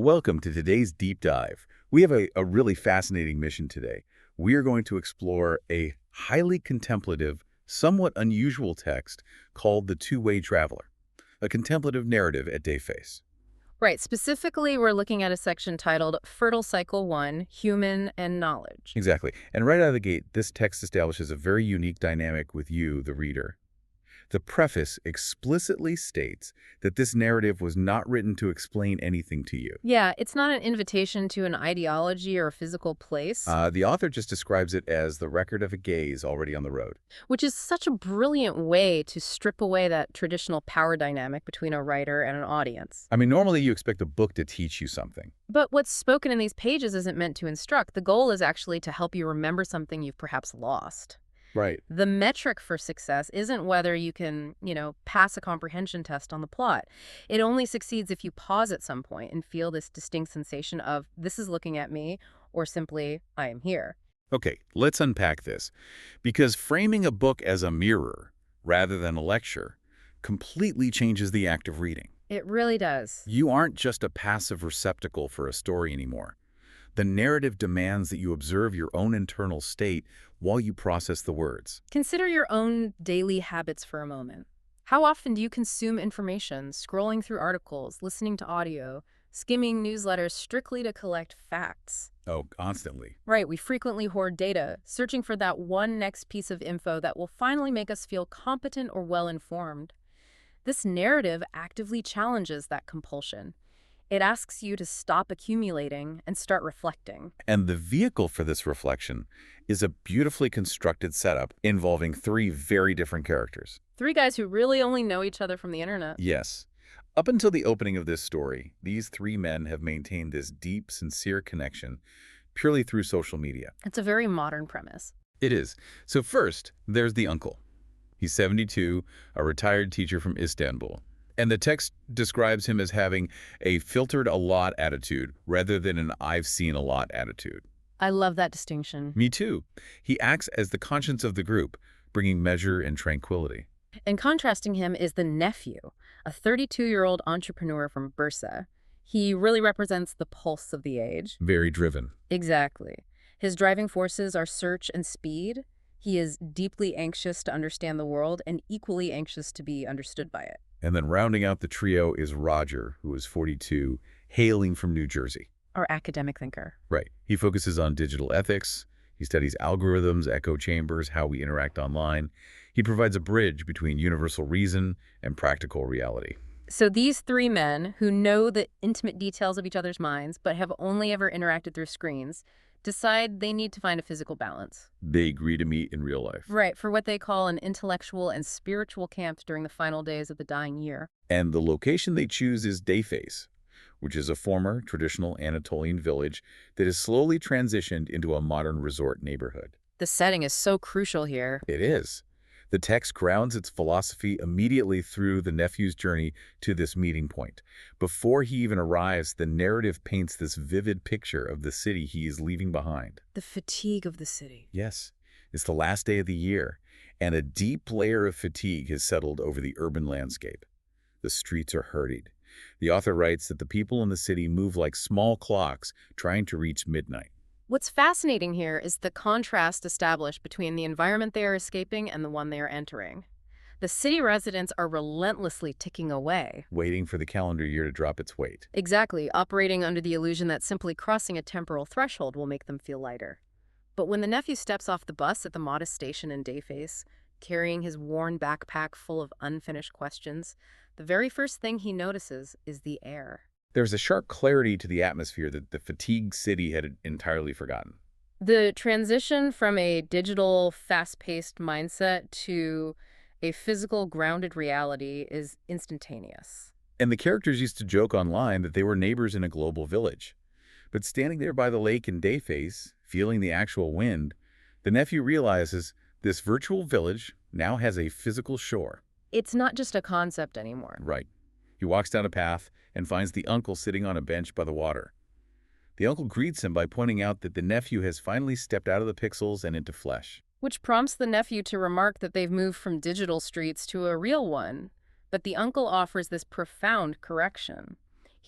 Welcome to today's deep dive. We have a really fascinating mission today. We are going to explore a highly contemplative, somewhat unusual text called The Two-Way Traveler, a contemplative narrative at Dayface. Right. Specifically, we're looking at a section titled Fertile Cycle 1, Human and Knowledge. Exactly. And right out of the gate, this text establishes a very unique dynamic with you, the reader. The preface explicitly states that this narrative was not written to explain anything to you. Yeah, it's not an invitation to an ideology or a physical place, The author just describes it as the record of a gaze already on the road. which is such a brilliant way to strip away that traditional power dynamic between a writer and an audience. I mean, normally you expect a book to teach you something. But what's spoken in these pages isn't meant to instruct. The goal is actually to help you remember something you've perhaps lost. Right. The metric for success isn't whether you can, pass a comprehension test on the plot. It only succeeds if you pause at some point and feel this distinct sensation of, this is looking at me, or simply, I am here. Okay, let's unpack this. Because framing a book as a mirror, rather than a lecture, completely changes the act of reading. It really does. You aren't just a passive receptacle for a story anymore. The narrative demands that you observe your own internal state while you process the words. Consider your own daily habits for a moment. How often do you consume information, scrolling through articles, listening to audio, skimming newsletters strictly to collect facts? Oh, constantly. Right, we frequently hoard data, searching for that one next piece of info that will finally make us feel competent or well-informed. This narrative actively challenges that compulsion. It asks you to stop accumulating and start reflecting. And the vehicle for this reflection is a beautifully constructed setup involving three very different characters. Three guys who really only know each other from the internet. Yes. Up until the opening of this story, these three men have maintained this deep, sincere connection purely through social media. It's a very modern premise. It is. So first, there's the uncle. He's 72, a retired teacher from Istanbul. And the text describes him as having a filtered a lot attitude rather than an I've seen a lot attitude. I love that distinction. Me too. He acts as the conscience of the group, bringing measure and tranquility. And contrasting him is the nephew, a 32-year-old entrepreneur from Bursa. He really represents the pulse of the age. Very driven. Exactly. His driving forces are search and speed. He is deeply anxious to understand the world and equally anxious to be understood by it. And then rounding out the trio is Roger, who is 42, hailing from New Jersey. Our academic thinker. Right. He focuses on digital ethics. He studies algorithms, echo chambers, how we interact online. He provides a bridge between universal reason and practical reality. So these three men, who know the intimate details of each other's minds but have only ever interacted through screens, decide they need to find a physical balance. They agree to meet in real life. Right, for what they call an intellectual and spiritual camp during the final days of the dying year. And the location they choose is Dayface, which is a former traditional Anatolian village that has slowly transitioned into a modern resort neighborhood. The setting is so crucial here. It is. The text grounds its philosophy immediately through the nephew's journey to this meeting point. Before he even arrives, the narrative paints this vivid picture of the city he is leaving behind. The fatigue of the city. Yes, it's the last day of the year, and a deep layer of fatigue has settled over the urban landscape. The streets are hurried. The author writes that the people in the city move like small clocks trying to reach midnight. What's fascinating here is the contrast established between the environment they are escaping and the one they are entering. The city residents are relentlessly ticking away. Waiting for the calendar year to drop its weight. Exactly, operating under the illusion that simply crossing a temporal threshold will make them feel lighter. But when the nephew steps off the bus at the modest station in Dayface, carrying his worn backpack full of unfinished questions, the very first thing he notices is the air. There's a sharp clarity to the atmosphere that the fatigued city had entirely forgotten. The transition from a digital, fast-paced mindset to a physical, grounded reality is instantaneous. And the characters used to joke online that they were neighbors in a global village. But standing there by the lake in Dayface, feeling the actual wind, the nephew realizes this virtual village now has a physical shore. It's not just a concept anymore. Right. He walks down a path and finds the uncle sitting on a bench by the water. The uncle greets him by pointing out that the nephew has finally stepped out of the pixels and into flesh. Which prompts the nephew to remark that they've moved from digital streets to a real one. But the uncle offers this profound correction.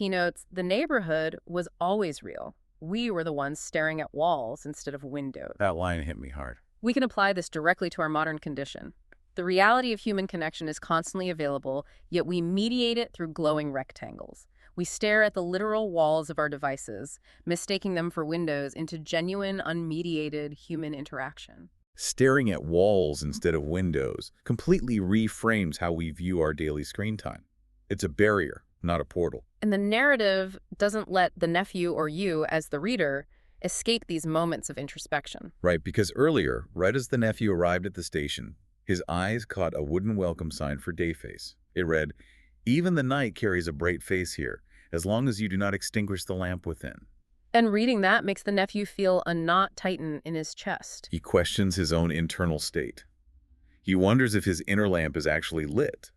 He notes, the neighborhood was always real. We were the ones staring at walls instead of windows. That line hit me hard. We can apply this directly to our modern condition. The reality of human connection is constantly available, yet we mediate it through glowing rectangles. We stare at the literal walls of our devices, mistaking them for windows into genuine, unmediated human interaction. Staring at walls instead of windows completely reframes how we view our daily screen time. It's a barrier, not a portal. And the narrative doesn't let the nephew or you, as the reader, escape these moments of introspection. Right, because earlier, right as the nephew arrived at the station, his eyes caught a wooden welcome sign for Dayface. It read, "Even the night carries a bright face here, as long as you do not extinguish the lamp within." And reading that makes the nephew feel a knot tighten in his chest. He questions his own internal state. He wonders if his inner lamp is actually lit,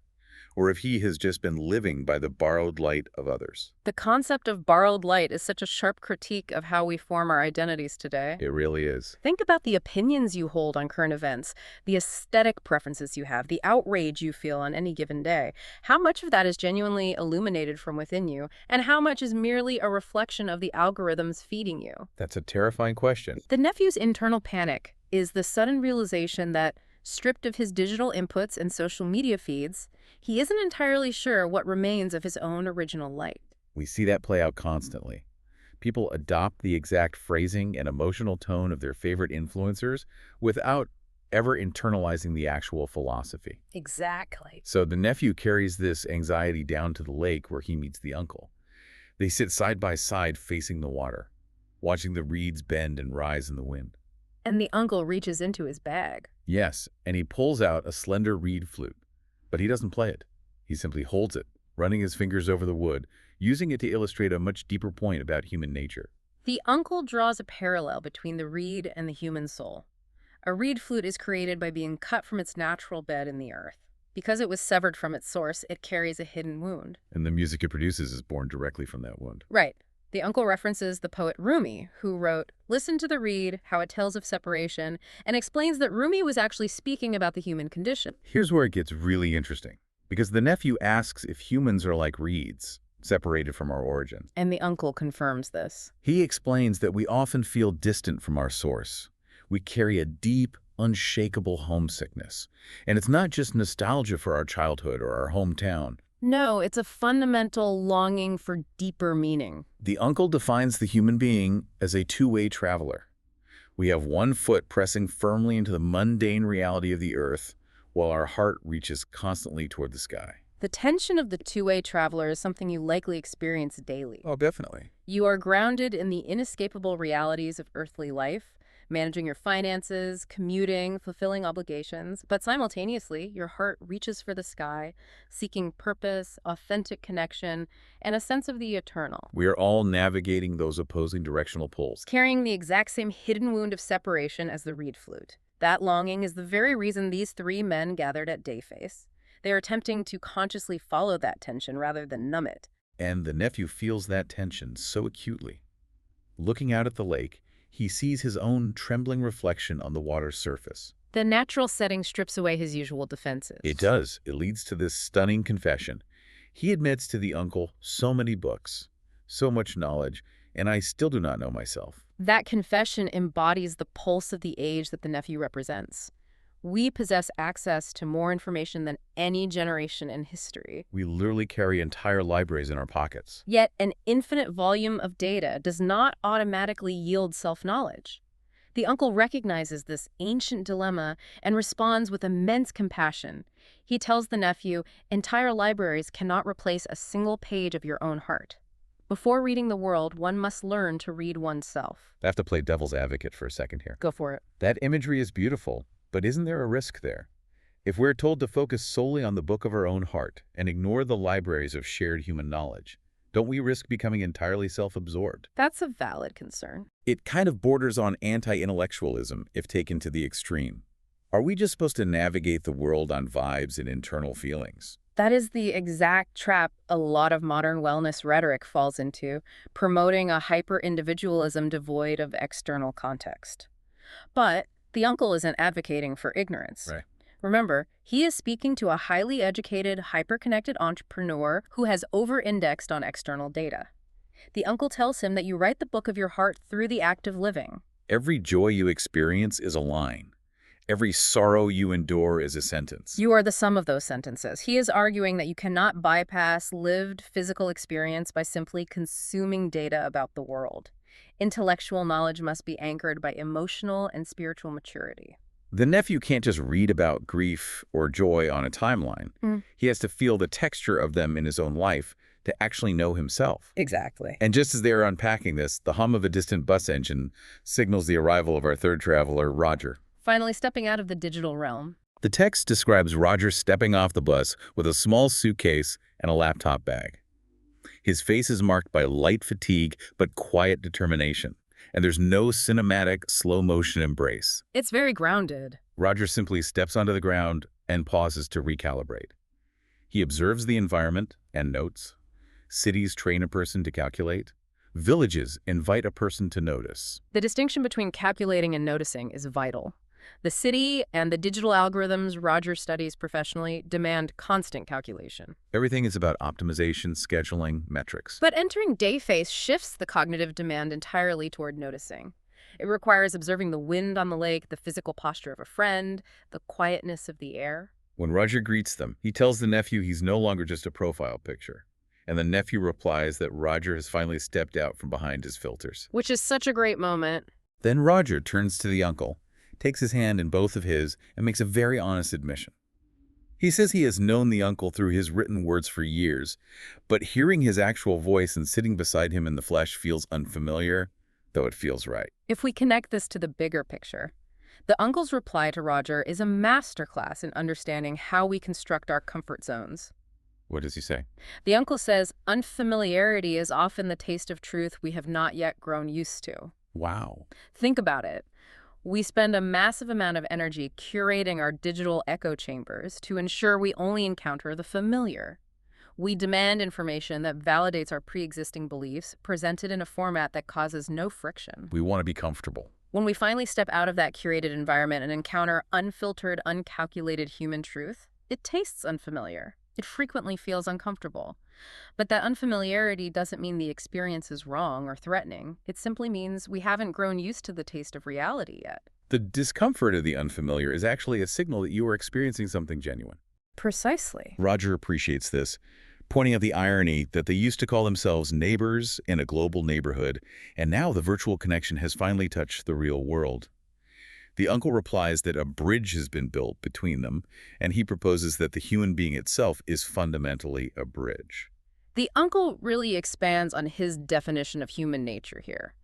or if he has just been living by the borrowed light of others. The concept of borrowed light is such a sharp critique of how we form our identities today. It really is. Think about the opinions you hold on current events, the aesthetic preferences you have, the outrage you feel on any given day. How much of that is genuinely illuminated from within you, and how much is merely a reflection of the algorithms feeding you? That's a terrifying question. The nephew's internal panic is the sudden realization that, stripped of his digital inputs and social media feeds, he isn't entirely sure what remains of his own original light. We see that play out constantly. People adopt the exact phrasing and emotional tone of their favorite influencers without ever internalizing the actual philosophy. Exactly. So the nephew carries this anxiety down to the lake where he meets the uncle. They sit side by side facing the water, watching the reeds bend and rise in the wind. And the uncle reaches into his bag. Yes, and he pulls out a slender reed flute, but he doesn't play it. He simply holds it, running his fingers over the wood, using it to illustrate a much deeper point about human nature. The uncle draws a parallel between the reed and the human soul. A reed flute is created by being cut from its natural bed in the earth. Because it was severed from its source, it carries a hidden wound. And the music it produces is born directly from that wound. Right. The uncle references the poet Rumi, who wrote, "Listen to the reed, how it tells of separation," and explains that Rumi was actually speaking about the human condition. Here's where it gets really interesting, because the nephew asks if humans are like reeds, separated from our origin. And the uncle confirms this. He explains that we often feel distant from our source. We carry a deep, unshakable homesickness. And it's not just nostalgia for our childhood or our hometown. No, it's a fundamental longing for deeper meaning. The uncle defines the human being as a two-way traveler. We have one foot pressing firmly into the mundane reality of the earth, while our heart reaches constantly toward the sky. The tension of the two-way traveler is something you likely experience daily. Oh, definitely. You are grounded in the inescapable realities of earthly life, managing your finances, commuting, fulfilling obligations, but simultaneously, your heart reaches for the sky, seeking purpose, authentic connection, and a sense of the eternal. We are all navigating those opposing directional pulls. Carrying the exact same hidden wound of separation as the reed flute. That longing is the very reason these three men gathered at Dayface. They are attempting to consciously follow that tension rather than numb it. And the nephew feels that tension so acutely. Looking out at the lake, he sees his own trembling reflection on the water's surface. The natural setting strips away his usual defenses. It does. It leads to this stunning confession. He admits to the uncle, so many books, so much knowledge, and I still do not know myself. That confession embodies the pulse of the age that the nephew represents. We possess access to more information than any generation in history. We literally carry entire libraries in our pockets. Yet an infinite volume of data does not automatically yield self-knowledge. The uncle recognizes this ancient dilemma and responds with immense compassion. He tells the nephew, entire libraries cannot replace a single page of your own heart. Before reading the world, one must learn to read oneself. I have to play devil's advocate for a second here. Go for it. That imagery is beautiful, but isn't there a risk there? If we're told to focus solely on the book of our own heart and ignore the libraries of shared human knowledge, don't we risk becoming entirely self-absorbed? That's a valid concern. It kind of borders on anti-intellectualism if taken to the extreme. Are we just supposed to navigate the world on vibes and internal feelings? That is the exact trap a lot of modern wellness rhetoric falls into, promoting a hyper-individualism devoid of external context. But the uncle isn't advocating for ignorance. Right. Remember, he is speaking to a highly educated, hyper-connected entrepreneur who has over-indexed on external data. The uncle tells him that you write the book of your heart through the act of living. Every joy you experience is a line. Every sorrow you endure is a sentence. You are the sum of those sentences. He is arguing that you cannot bypass lived physical experience by simply consuming data about the world. Intellectual knowledge must be anchored by emotional and spiritual maturity. The nephew can't just read about grief or joy on a timeline. He has to feel the texture of them in his own life to actually know himself. Exactly. And just as they are unpacking this, the hum of a distant bus engine signals the arrival of our third traveler, Roger. Finally, stepping out of the digital realm. The text describes Roger stepping off the bus with a small suitcase and a laptop bag. His face is marked by light fatigue but quiet determination, and there's no cinematic, slow-motion embrace. It's very grounded. Roger simply steps onto the ground and pauses to recalibrate. He observes the environment and notes. Cities train a person to calculate. Villages invite a person to notice. The distinction between calculating and noticing is vital. The city and the digital algorithms Roger studies professionally demand constant calculation. Everything is about optimization, scheduling, metrics. But entering Dayface shifts the cognitive demand entirely toward noticing. It requires observing the wind on the lake, the physical posture of a friend, the quietness of the air. When Roger greets them, he tells the nephew he's no longer just a profile picture. And the nephew replies that Roger has finally stepped out from behind his filters. Which is such a great moment. Then Roger turns to the uncle, takes his hand in both of his, and makes a very honest admission. He says he has known the uncle through his written words for years, but hearing his actual voice and sitting beside him in the flesh feels unfamiliar, though it feels right. If we connect this to the bigger picture, the uncle's reply to Roger is a masterclass in understanding how we construct our comfort zones. What does he say? The uncle says, unfamiliarity is often the taste of truth we have not yet grown used to. Wow. Think about it. We spend a massive amount of energy curating our digital echo chambers to ensure we only encounter the familiar. We demand information that validates our pre-existing beliefs, presented in a format that causes no friction. We want to be comfortable. When we finally step out of that curated environment and encounter unfiltered, uncalculated human truth, it tastes unfamiliar. It frequently feels uncomfortable. But that unfamiliarity doesn't mean the experience is wrong or threatening. It simply means we haven't grown used to the taste of reality yet. The discomfort of the unfamiliar is actually a signal that you are experiencing something genuine. Precisely. Roger appreciates this, pointing out the irony that they used to call themselves neighbors in a global neighborhood, and now the virtual connection has finally touched the real world. The uncle replies that a bridge has been built between them, and he proposes that the human being itself is fundamentally a bridge. The uncle really expands on his definition of human nature here.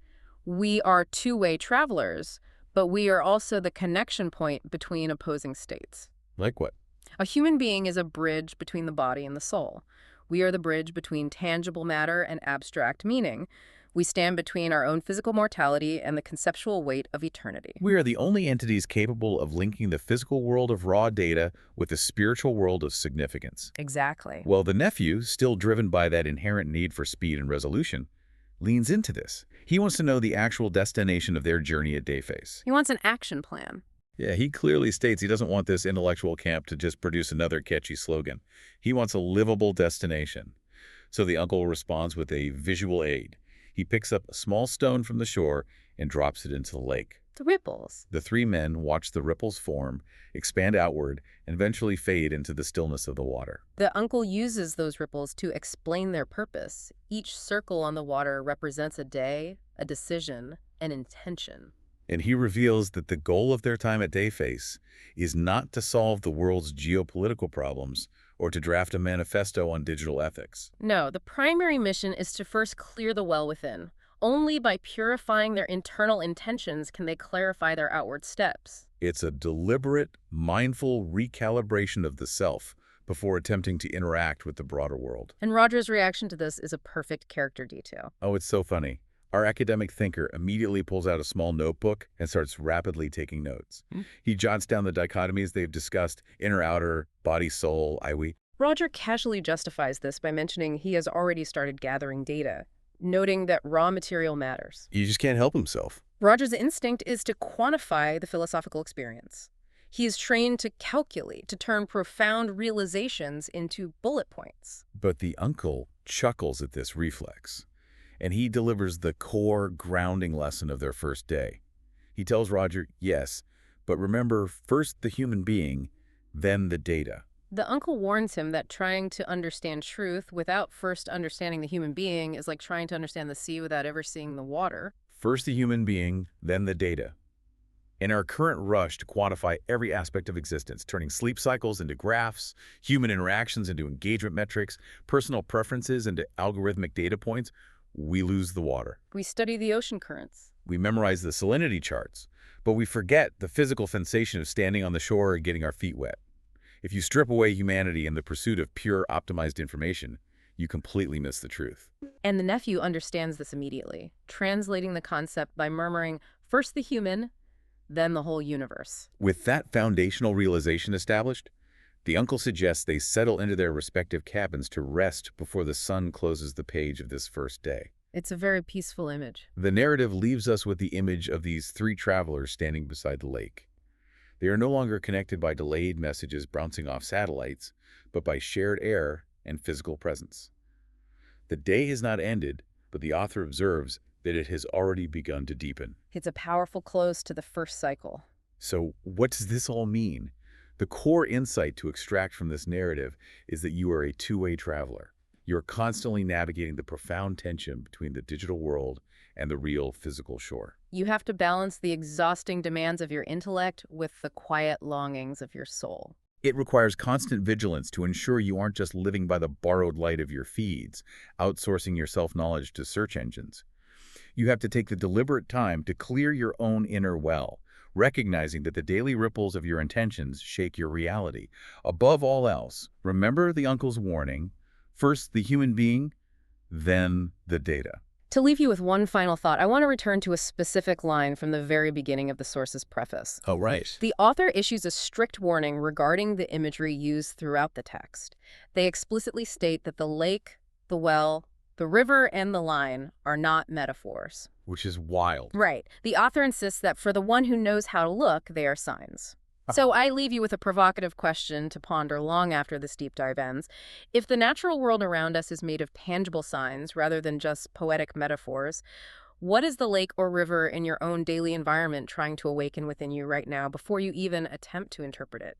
We are two-way travelers, but we are also the connection point between opposing states. Like what? A human being is a bridge between the body and the soul. We are the bridge between tangible matter and abstract meaning. We stand between our own physical mortality and the conceptual weight of eternity. We are the only entities capable of linking the physical world of raw data with the spiritual world of significance. Exactly. Well, the nephew, still driven by that inherent need for speed and resolution, leans into this. He wants to know the actual destination of their journey at Dayface. He wants an action plan. Yeah, he clearly states he doesn't want this intellectual camp to just produce another catchy slogan. He wants a livable destination. So the uncle responds with a visual aid. He picks up a small stone from the shore and drops it into the lake. The ripples. The three men watch the ripples form, expand outward, and eventually fade into the stillness of the water. The uncle uses those ripples to explain their purpose. Each circle on the water represents a day, a decision, an intention. And he reveals that the goal of their time at Dayface is not to solve the world's geopolitical problems or to draft a manifesto on digital ethics. No, the primary mission is to first clear the well within. Only by purifying their internal intentions can they clarify their outward steps. It's a deliberate, mindful recalibration of the self before attempting to interact with the broader world. And Roger's reaction to this is a perfect character detail. Oh, it's so funny. Our academic thinker immediately pulls out a small notebook and starts rapidly taking notes. He jots down the dichotomies they've discussed: inner, outer, body, soul, I, we. Roger casually justifies this by mentioning he has already started gathering data, noting that raw material matters. He just can't help himself. Roger's instinct is to quantify the philosophical experience. He is trained to calculate, to turn profound realizations into bullet points. But the uncle chuckles at this reflex, and he delivers the core grounding lesson of their first day. He tells Roger, yes, but remember, first the human being, then the data. The uncle warns him that trying to understand truth without first understanding the human being is like trying to understand the sea without ever seeing the water. First the human being, then the data. In our current rush to quantify every aspect of existence, turning sleep cycles into graphs, human interactions into engagement metrics, personal preferences into algorithmic data points, we lose the water. We study the ocean currents. We memorize the salinity charts, but we forget the physical sensation of standing on the shore and getting our feet wet. If you strip away humanity in the pursuit of pure, optimized information, you completely miss the truth. And the nephew understands this immediately, translating the concept by murmuring, first the human, then the whole universe. With that foundational realization established, the uncle suggests they settle into their respective cabins to rest before the sun closes the page of this first day. It's a very peaceful image. The narrative leaves us with the image of these three travelers standing beside the lake. They are no longer connected by delayed messages bouncing off satellites, but by shared air and physical presence. The day has not ended, but the author observes that it has already begun to deepen. It's a powerful close to the first cycle. So what does this all mean? The core insight to extract from this narrative is that you are a two-way traveler. You're constantly navigating the profound tension between the digital world and the real physical shore. You have to balance the exhausting demands of your intellect with the quiet longings of your soul. It requires constant vigilance to ensure you aren't just living by the borrowed light of your feeds, outsourcing your self-knowledge to search engines. You have to take the deliberate time to clear your own inner well, recognizing that the daily ripples of your intentions shake your reality. Above all else, remember the uncle's warning, first the human being, then the data. To leave you with one final thought, I want to return to a specific line from the very beginning of the source's preface. Oh, right. The author issues a strict warning regarding the imagery used throughout the text. They explicitly state that the lake, the well, the river, and the line are not metaphors. Which is wild. Right. The author insists that for the one who knows how to look, they are signs. So I leave you with a provocative question to ponder long after this deep dive ends. If the natural world around us is made of tangible signs rather than just poetic metaphors, what is the lake or river in your own daily environment trying to awaken within you right now before you even attempt to interpret it?